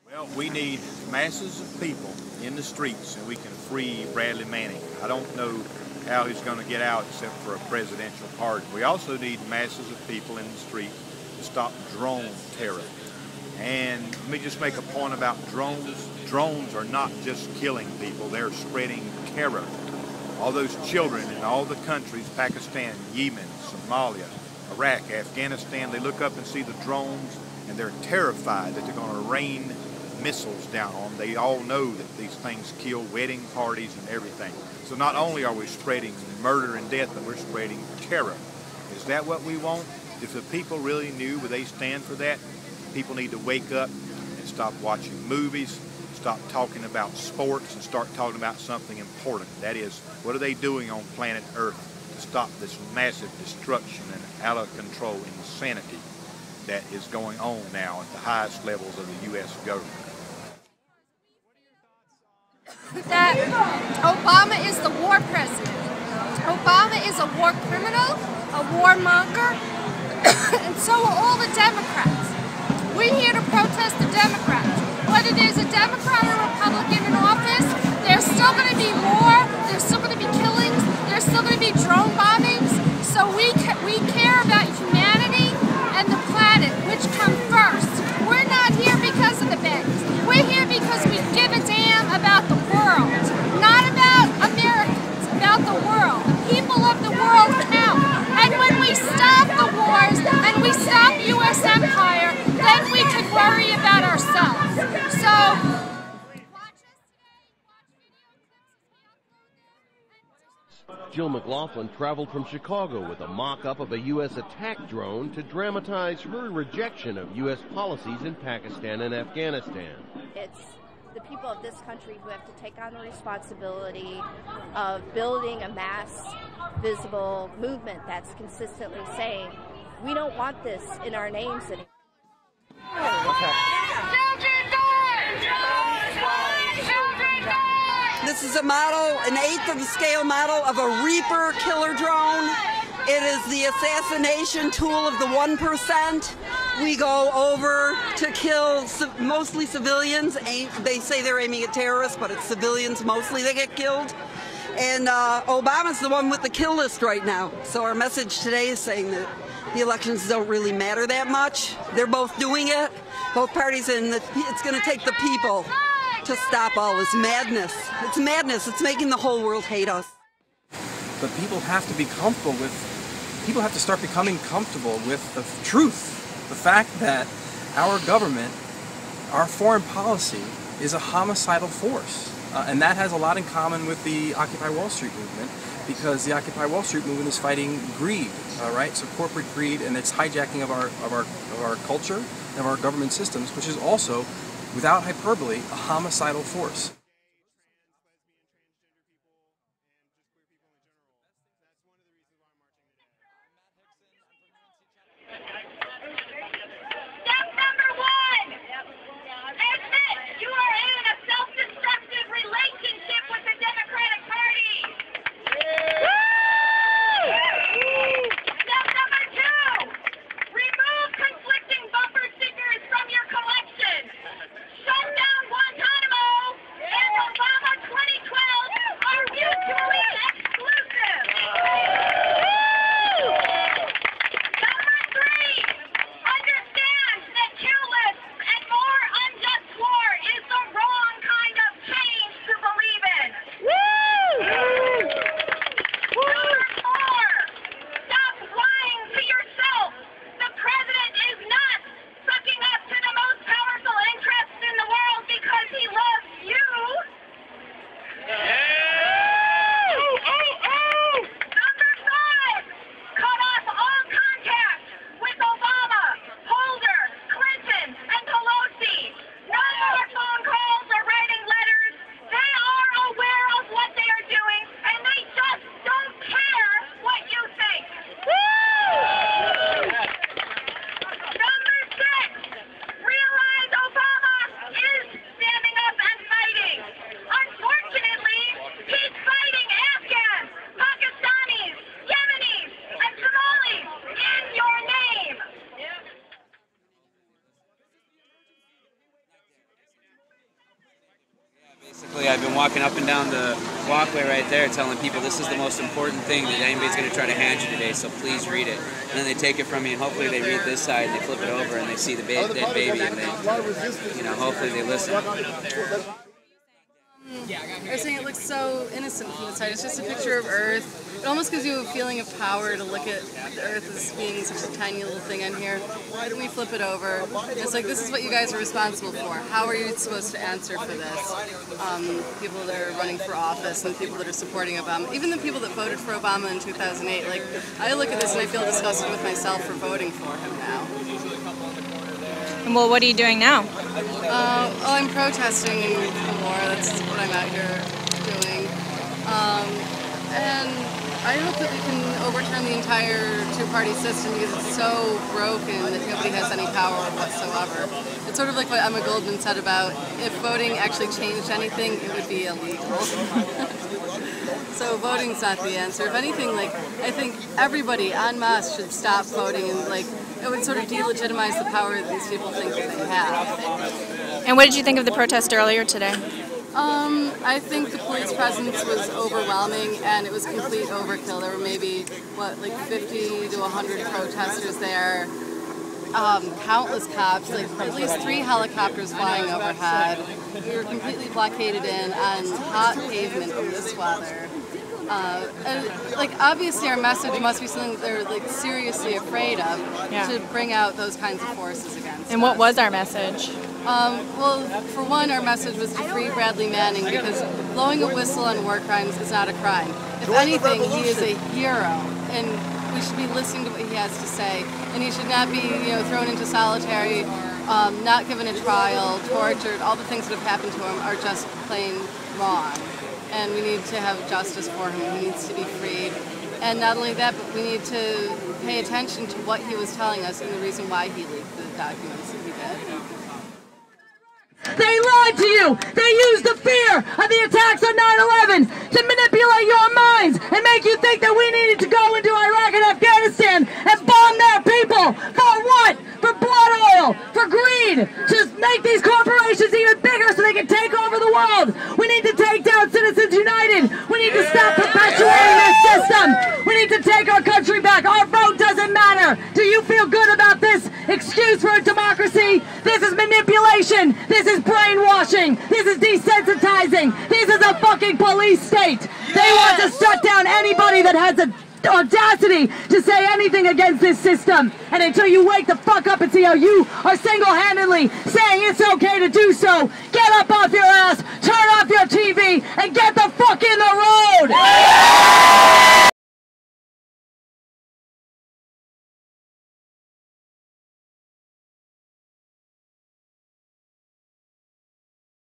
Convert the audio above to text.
Well, we need masses of people in the streets and we can free Bradley Manning. I don't know how he's going to get out except for a presidential pardon. We also need masses of people in the street to stop drone terror. And let me just make a point about drones. Drones are not just killing people, they're spreading terror. All those children in all the countries, Pakistan, Yemen, Somalia, Iraq, Afghanistan, they look up and see the drones and they're terrified that they're going to rain missiles down on them. They all know that these things kill wedding parties and everything. So not only are we spreading murder and death, but we're spreading terror. Is that what we want? If the people really knew where they stand for that, people need to wake up and stop watching movies, stop talking about sports, and start talking about something important. That is, what are they doing on planet Earth to stop this massive destruction and out of control insanity that is going on now at the highest levels of the U.S. government? That Obama is the war president. Obama is a war criminal, a warmonger, and so are all the Democrats. We're here to protest the Democrats. Whether there's a Democrat or Republican in office, there's still going to be war, there's still going to be killings, there's still going to be drone bombings. So we care about humanity and the planet, which come first. We're not here because of the banks. We're here because we give a damn about the world. Not about Americans, about the world. The people of the world count. And when we stop the wars and we stop U.S. empire, then we can worry about ourselves. So, Jill McLaughlin traveled from Chicago with a mock-up of a U.S. attack drone to dramatize her rejection of U.S. policies in Pakistan and Afghanistan. It's the people of this country who have to take on the responsibility of building a mass, visible movement that's consistently saying, we don't want this in our names anymore. This is a model, an eighth of the scale model of a Reaper killer drone. It is the assassination tool of the 1%. We go over to kill mostly civilians. They say they're aiming at terrorists, but it's civilians mostly that get killed. And Obama's the one with the kill list right now. So our message today is saying that the elections don't really matter that much. They're both doing it, both parties, and it's going to take the people to stop all this madness. It's madness. It's making the whole world hate us. But people have to be comfortable with, people have to start becoming comfortable with the truth. The fact that our government, our foreign policy, is a homicidal force. And that has a lot in common with the Occupy Wall Street movement, because the Occupy Wall Street movement is fighting greed, right? So corporate greed and its hijacking of our culture and of our government systems, which is also, without hyperbole, a homicidal force. walking up and down the walkway right there telling people this is the most important thing that anybody's going to try to hand you today, so please read it. And then they take it from me, and hopefully they read this side and they flip it over and they see the dead baby, and they, you know, hopefully they listen. They're saying it looks so innocent from the side. It's just a picture of Earth. It almost gives you a feeling of power to look at the Earth as being such a tiny little thing on here. Why don't we flip it over? It's like, this is what you guys are responsible for. How are you supposed to answer for this? People that are running for office and people that are supporting Obama. Even the people that voted for Obama in 2008. Like, I look at this and I feel disgusted with myself for voting for him now. Well, what are you doing now? I'm protesting the war. That's what I'm out here doing. And I hope that we can overturn the entire two-party system because it's so broken that nobody has any power whatsoever. It's sort of like what Emma Goldman said about if voting actually changed anything, it would be illegal. So voting's not the answer. If anything, like, I think everybody en masse should stop voting, and like it would sort of delegitimize the power that these people think that they have. And what did you think of the protest earlier today? I think the police presence was overwhelming and it was complete overkill. There were maybe, what, like 50 to 100 protesters there. Countless cops, like at least 3 helicopters flying overhead. We were completely blockaded in on hot pavement in this weather. And like obviously our message must be something that they're like seriously afraid of to bring out those kinds of forces against us. And what was our message? Well, for one, our message was to free Bradley Manning because blowing a whistle on war crimes is not a crime. If anything, he is a hero, and we should be listening to what he has to say. And he should not be, you know, thrown into solitary, not given a trial, tortured. All the things that have happened to him are just plain wrong. And we need to have justice for him. He needs to be freed. And not only that, but we need to pay attention to what he was telling us and the reason why he leaked the documents that he did. They lied to you. They used the fear of the attacks on 9/11 to manipulate your minds and make you think that we needed to go into Iraq and Afghanistan and bomb their people. For what? For blood oil, for greed, to make these corporations even bigger so they can take over the world. We need to take down Citizens United. We need to stop perpetuating this system. We need to take our country back. Our vote doesn't matter. Do you feel good about this excuse for a democracy? This is manipulation. This is brainwashing. This is desensitizing. This is a fucking police state. They want to shut down anybody that has the audacity to say anything against this system. And until you wake the fuck up and see how you are single-handedly saying it's okay to do so,